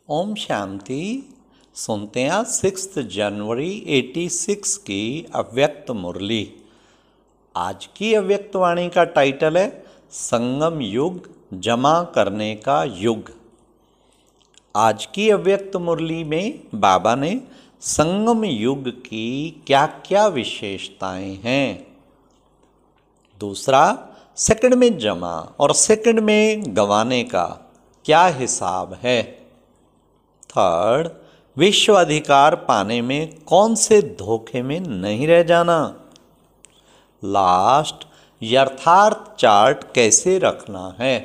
ओम शांति। सुनते हैं 6 जनवरी 86 की अव्यक्त मुरली। आज की अव्यक्त वाणी का टाइटल है संगम युग जमा करने का युग। आज की अव्यक्त मुरली में बाबा ने संगम युग की क्या क्या विशेषताएं हैं। दूसरा, सेकंड में जमा और सेकंड में गंवाने का क्या हिसाब है। थर्ड, विश्व अधिकार पाने में कौन से धोखे में नहीं रह जाना। लास्ट, यथार्थ चार्ट कैसे रखना है।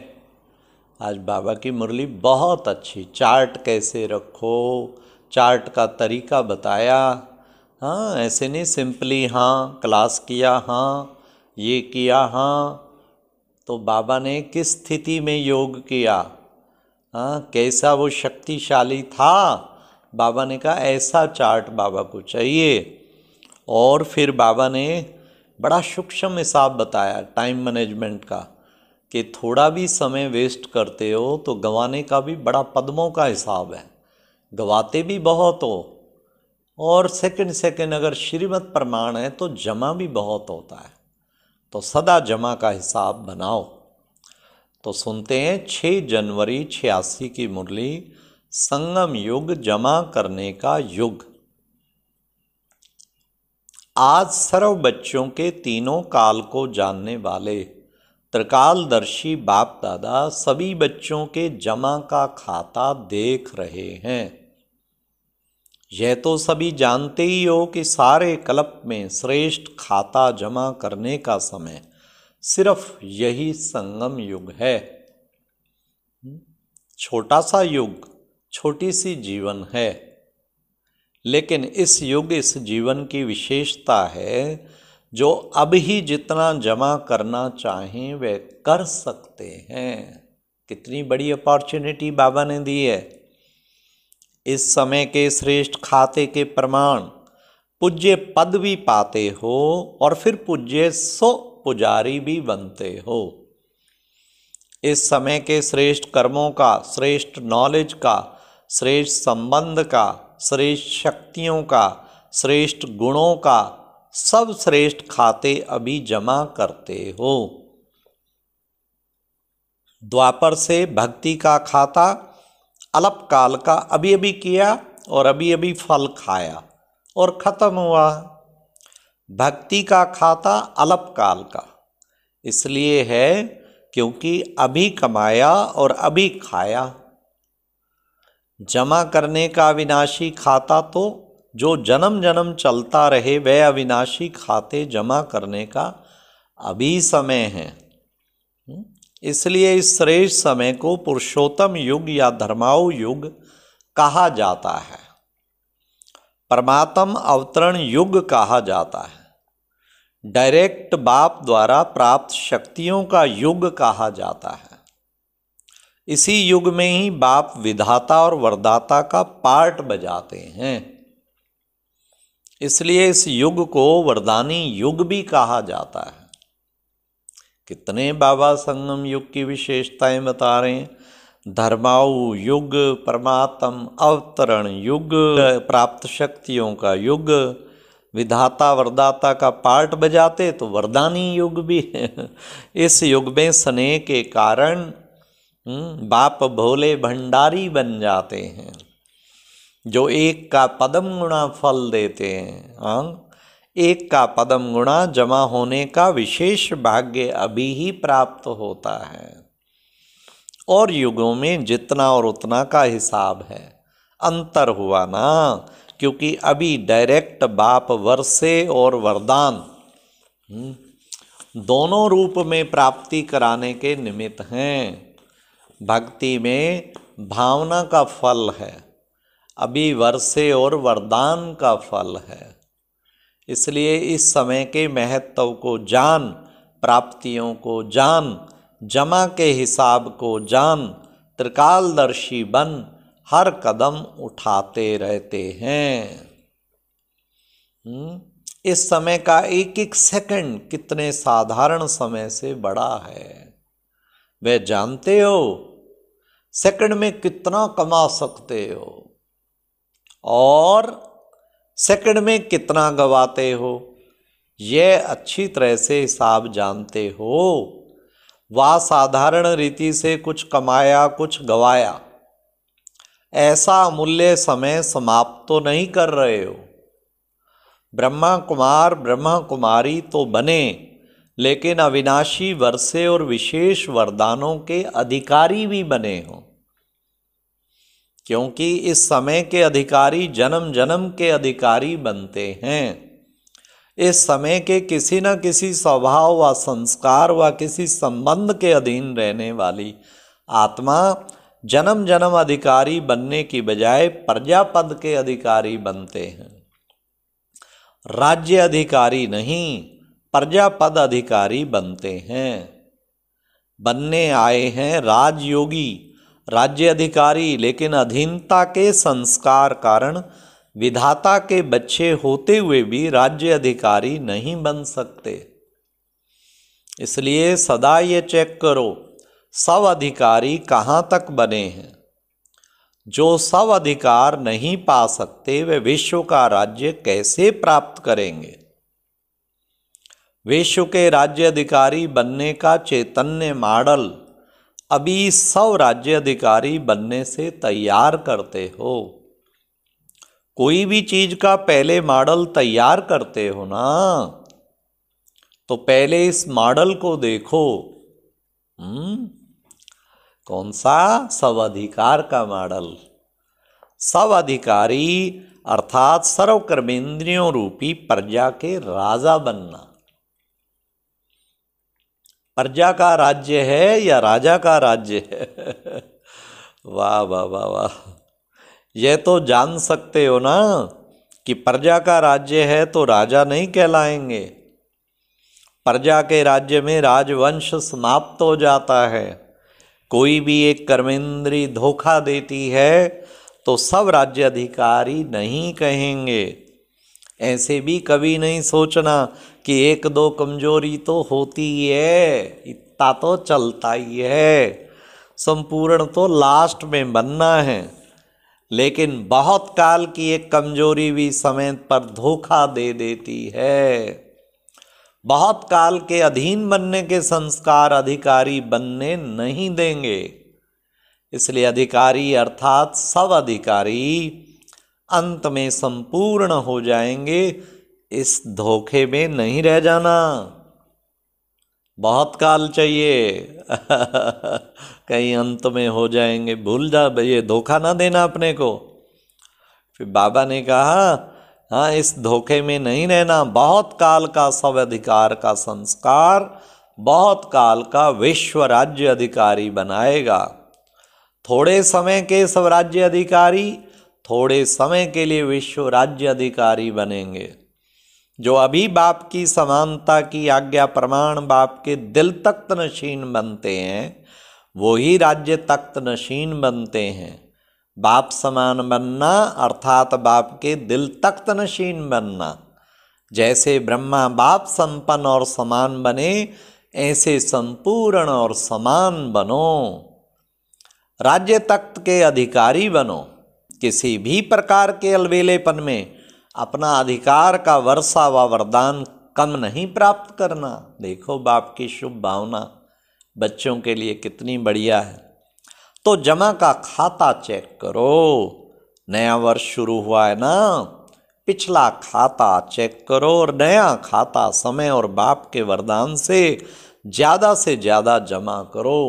आज बाबा की मुरली बहुत अच्छी, चार्ट कैसे रखो, चार्ट का तरीका बताया। हाँ, ऐसे नहीं सिंपली हाँ क्लास किया, हाँ ये किया, हाँ तो बाबा ने किस स्थिति में योग किया, हाँ कैसा वो शक्तिशाली था। बाबा ने कहा ऐसा चार्ट बाबा को चाहिए। और फिर बाबा ने बड़ा सूक्ष्म हिसाब बताया टाइम मैनेजमेंट का, कि थोड़ा भी समय वेस्ट करते हो तो गंवाने का भी बड़ा पद्मों का हिसाब है, गंवाते भी बहुत हो। और सेकंड सेकंड अगर श्रीमत प्रमाण है तो जमा भी बहुत होता है, तो सदा जमा का हिसाब बनाओ। तो सुनते हैं 6 जनवरी 86 की मुरली, संगम युग जमा करने का युग। आज सर्व बच्चों के तीनों काल को जानने वाले त्रिकालदर्शी बाप दादा सभी बच्चों के जमा का खाता देख रहे हैं। यह तो सभी जानते ही हो कि सारे कल्प में श्रेष्ठ खाता जमा करने का समय सिर्फ यही संगम युग है। छोटा सा युग, छोटी सी जीवन है, लेकिन इस युग इस जीवन की विशेषता है जो अब ही जितना जमा करना चाहें वे कर सकते हैं। कितनी बड़ी अपॉर्चुनिटी बाबा ने दी है। इस समय के श्रेष्ठ खाते के प्रमाण पूज्य पद भी पाते हो और फिर पूज्य सो पुजारी भी बनते हो। इस समय के श्रेष्ठ कर्मों का, श्रेष्ठ नॉलेज का, श्रेष्ठ संबंध का, श्रेष्ठ शक्तियों का, श्रेष्ठ गुणों का सब श्रेष्ठ खाते अभी जमा करते हो। द्वापर से भक्ति का खाता अल्प काल का अभी अभी किया और अभी अभी फल खाया और खत्म हुआ। भक्ति का खाता अल्प काल का इसलिए है क्योंकि अभी कमाया और अभी खाया। जमा करने का अविनाशी खाता तो जो जन्म जन्म चलता रहे वह अविनाशी खाते जमा करने का अभी समय है। इसलिए इस श्रेष्ठ समय को पुरुषोत्तम युग या धर्माऊ युग कहा जाता है, परमात्म अवतरण युग कहा जाता है, डायरेक्ट बाप द्वारा प्राप्त शक्तियों का युग कहा जाता है। इसी युग में ही बाप विधाता और वरदाता का पार्ट बजाते हैं, इसलिए इस युग को वरदानी युग भी कहा जाता है। कितने बाबा संगम युग की विशेषताएं बता रहे हैं। धर्माऊ युग, परमात्म अवतरण युग, प्राप्त शक्तियों का युग, विधाता वरदाता का पार्ट बजाते तो वरदानी युग भी है। इस युग में स्नेह के कारण बाप भोले भंडारी बन जाते हैं, जो एक का पदम गुणा फल देते हैं। हाँ, एक का पदम गुणा जमा होने का विशेष भाग्य अभी ही प्राप्त होता है। और युगों में जितना और उतना का हिसाब है, अंतर हुआ ना, क्योंकि अभी डायरेक्ट बाप वर्षे और वरदान दोनों रूप में प्राप्ति कराने के निमित्त हैं। भक्ति में भावना का फल है, अभी वर्षे और वरदान का फल है। इसलिए इस समय के महत्व को जान, प्राप्तियों को जान, जमा के हिसाब को जान, त्रिकालदर्शी बन हर कदम उठाते रहते हैं। इस समय का एक एक सेकंड कितने साधारण समय से बड़ा है, वे जानते हो। सेकंड में कितना कमा सकते हो और सेकंड में कितना गवाते हो, यह अच्छी तरह से हिसाब जानते हो। वह साधारण रीति से कुछ कमाया कुछ गवाया, ऐसा अमूल्य समय समाप्त तो नहीं कर रहे हो। ब्रह्मा कुमार ब्रह्मा कुमारी तो बने, लेकिन अविनाशी वर्षे और विशेष वरदानों के अधिकारी भी बने हो, क्योंकि इस समय के अधिकारी जन्म जन्म के अधिकारी बनते हैं। इस समय के किसी न किसी स्वभाव व संस्कार व किसी संबंध के अधीन रहने वाली आत्मा जन्म जन्म अधिकारी बनने की बजाय प्रजापद के अधिकारी बनते हैं। राज्य अधिकारी नहीं, प्रजापद अधिकारी बनते हैं। बनने आए हैं राजयोगी, राज्य अधिकारी, लेकिन अधीनता के संस्कार कारण विधाता के बच्चे होते हुए भी राज्य अधिकारी नहीं बन सकते। इसलिए सदा ये चेक करो, सब अधिकारी कहाँ तक बने हैं। जो सब अधिकार नहीं पा सकते वे विश्व का राज्य कैसे प्राप्त करेंगे। विश्व के राज्य अधिकारी बनने का चैतन्य मॉडल अभी सब राज्य अधिकारी बनने से तैयार करते हो। कोई भी चीज का पहले मॉडल तैयार करते हो ना, तो पहले इस मॉडल को देखो। कौन सा? सब अधिकार का मॉडल। सब अधिकारी अर्थात सर्व कर्मेंद्रियों रूपी प्रजा के राजा बनना। प्रजा का राज्य है या राजा का राज्य है? वाह वाह वाह वाह। यह तो जान सकते हो ना कि प्रजा का राज्य है तो राजा नहीं कहलाएंगे। प्रजा के राज्य में राजवंश समाप्त हो जाता है। कोई भी एक कर्मेंद्री धोखा देती है तो सब राज्य अधिकारी नहीं कहेंगे। ऐसे भी कभी नहीं सोचना कि एक दो कमजोरी तो होती ही है, इतना तो चलता ही है, संपूर्ण तो लास्ट में बनना है। लेकिन बहुत काल की एक कमजोरी भी समय पर धोखा दे देती है। बहुत काल के अधीन बनने के संस्कार अधिकारी बनने नहीं देंगे। इसलिए अधिकारी अर्थात सब अधिकारी अंत में संपूर्ण हो जाएंगे। इस धोखे में नहीं रह जाना। बहुत काल चाहिए कहीं अंत में हो जाएंगे, भूल जा, ये धोखा ना देना अपने को। फिर बाबा ने कहा हाँ, इस धोखे में नहीं रहना। बहुत काल का सब अधिकार का संस्कार बहुत काल का विश्व राज्य अधिकारी बनाएगा। थोड़े समय के सब राज्य अधिकारी थोड़े समय के लिए विश्व राज्य अधिकारी बनेंगे। जो अभी बाप की समानता की आज्ञा प्रमाण बाप के दिल तख्त नशीन बनते हैं, वो ही राज्य तख्त नशीन बनते हैं। बाप समान बनना अर्थात बाप के दिल तख्त नशीन बनना। जैसे ब्रह्मा बाप संपन्न और समान बने, ऐसे संपूर्ण और समान बनो। राज्य तख्त के अधिकारी बनो। किसी भी प्रकार के अलबेलेपन में अपना अधिकार का वर्षा व वरदान कम नहीं प्राप्त करना। देखो बाप की शुभ भावना बच्चों के लिए कितनी बढ़िया है। तो जमा का खाता चेक करो। नया वर्ष शुरू हुआ है ना, पिछला खाता चेक करो और नया खाता समय और बाप के वरदान से ज़्यादा जमा करो।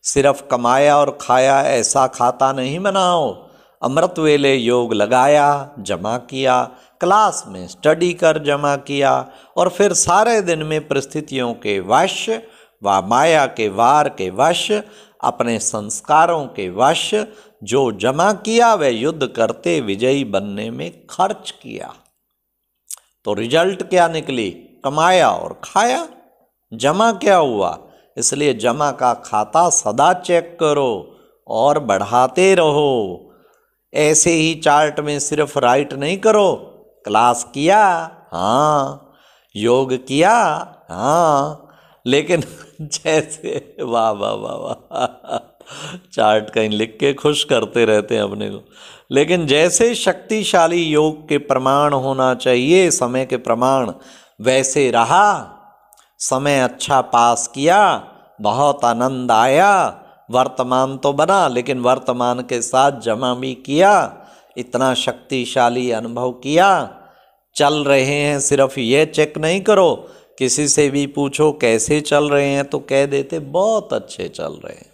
सिर्फ कमाया और खाया ऐसा खाता नहीं बनाओ। अमृत वेले योग लगाया, जमा किया, क्लास में स्टडी कर जमा किया, और फिर सारे दिन में परिस्थितियों के वश व माया के वार के वश, अपने संस्कारों के वश जो जमा किया वह युद्ध करते विजयी बनने में खर्च किया। तो रिजल्ट क्या निकली? कमाया और खाया, जमा क्या हुआ? इसलिए जमा का खाता सदा चेक करो और बढ़ाते रहो। ऐसे ही चार्ट में सिर्फ राइट नहीं करो। क्लास किया, हाँ, योग किया, हाँ, लेकिन जैसे वाह वाह वाह वाह चार्ट कहीं लिख के खुश करते रहते हैं अपने को। लेकिन जैसे शक्तिशाली योग के प्रमाण होना चाहिए, समय के प्रमाण, वैसे रहा। समय अच्छा पास किया, बहुत आनंद आया, वर्तमान तो बना लेकिन वर्तमान के साथ जमा भी किया, इतना शक्तिशाली अनुभव किया। चल रहे हैं, सिर्फ ये चेक नहीं करो, किसी से भी पूछो कैसे चल रहे हैं तो कह देते बहुत अच्छे चल रहे हैं,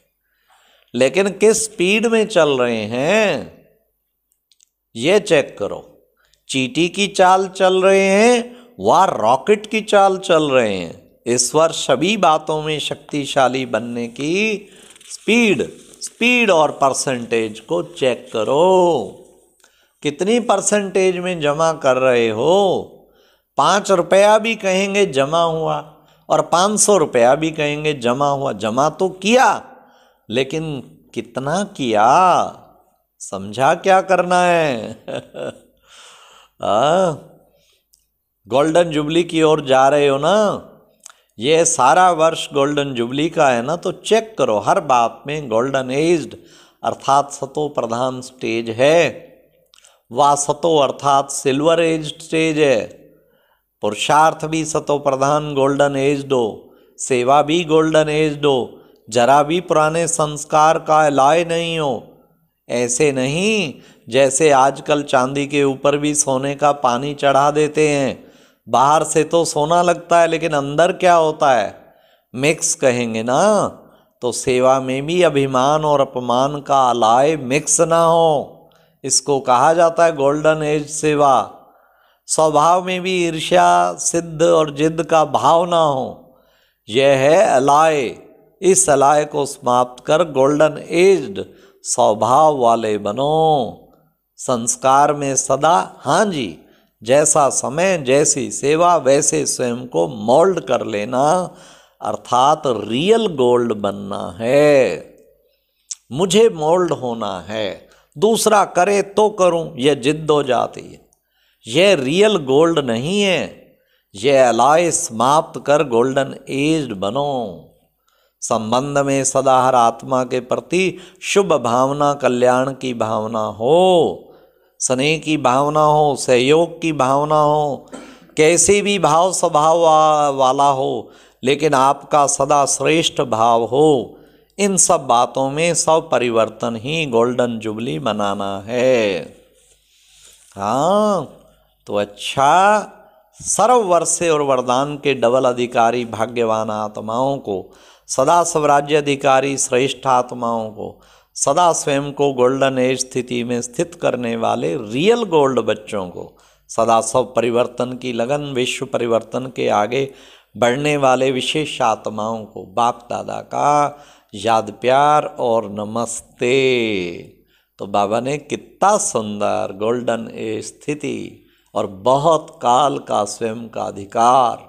लेकिन किस स्पीड में चल रहे हैं ये चेक करो। चींटी की चाल चल रहे हैं व रॉकेट की चाल चल रहे हैं। ईश्वर सभी बातों में शक्तिशाली बनने की स्पीड और परसेंटेज को चेक करो। कितनी परसेंटेज में जमा कर रहे हो? 5 रुपया भी कहेंगे जमा हुआ और 500 रुपया भी कहेंगे जमा हुआ। जमा तो किया, लेकिन कितना किया? समझा क्या करना है? गोल्डन जुबली की ओर जा रहे हो ना, ये सारा वर्ष गोल्डन जुबली का है ना, तो चेक करो हर बात में गोल्डन एज्ड अर्थात सतो प्रधान स्टेज है, वा सतो अर्थात सिल्वर एज्ड स्टेज है। पुरुषार्थ भी सतो प्रधान गोल्डन एज्ड हो, सेवा भी गोल्डन एज्ड हो, जरा भी पुराने संस्कार का लाए नहीं हो। ऐसे नहीं जैसे आजकल चांदी के ऊपर भी सोने का पानी चढ़ा देते हैं। बाहर से तो सोना लगता है लेकिन अंदर क्या होता है? मिक्स कहेंगे ना। तो सेवा में भी अभिमान और अपमान का अलाय मिक्स ना हो, इसको कहा जाता है गोल्डन एज सेवा। स्वभाव में भी ईर्ष्या, सिद्ध और जिद्द का भाव ना हो, यह है अलाय। इस अलाय को समाप्त कर गोल्डन एज्ड स्वभाव वाले बनो। संस्कार में सदा हाँ जी, जैसा समय जैसी सेवा वैसे स्वयं को मोल्ड कर लेना, अर्थात रियल गोल्ड बनना है। मुझे मोल्ड होना है, दूसरा करे तो करूं, यह जिद हो जाती है। यह रियल गोल्ड नहीं है। यह अलाय समाप्त कर गोल्डन एज्ड बनो। संबंध में सदा हर आत्मा के प्रति शुभ भावना, कल्याण की भावना हो, स्नेह की भावना हो, सहयोग की भावना हो, कैसे भी भाव स्वभाव वाला हो, लेकिन आपका सदा श्रेष्ठ भाव हो। इन सब बातों में सब परिवर्तन ही गोल्डन जुबली मनाना है। हाँ तो अच्छा, सर्ववर्षे और वरदान के डबल अधिकारी भाग्यवान आत्माओं को, सदा स्वराज्य अधिकारी श्रेष्ठ आत्माओं को, सदा स्वयं को गोल्डन एज स्थिति में स्थित करने वाले रियल गोल्ड बच्चों को, सदा सब परिवर्तन की लगन, विश्व परिवर्तन के आगे बढ़ने वाले विशेष आत्माओं को बाप दादा का याद प्यार और नमस्ते। तो बाबा ने कितना सुंदर गोल्डन एज स्थिति और बहुत काल का स्वयं का अधिकार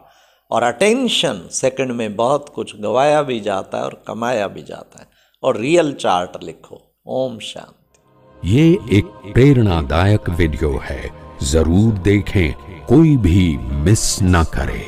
और अटेंशन, सेकंड में बहुत कुछ गवाया भी जाता है और कमाया भी जाता है। और रियल चार्ट लिखो। ओम शांति। ये एक प्रेरणादायक वीडियो है, जरूर देखें, कोई भी मिस ना करे।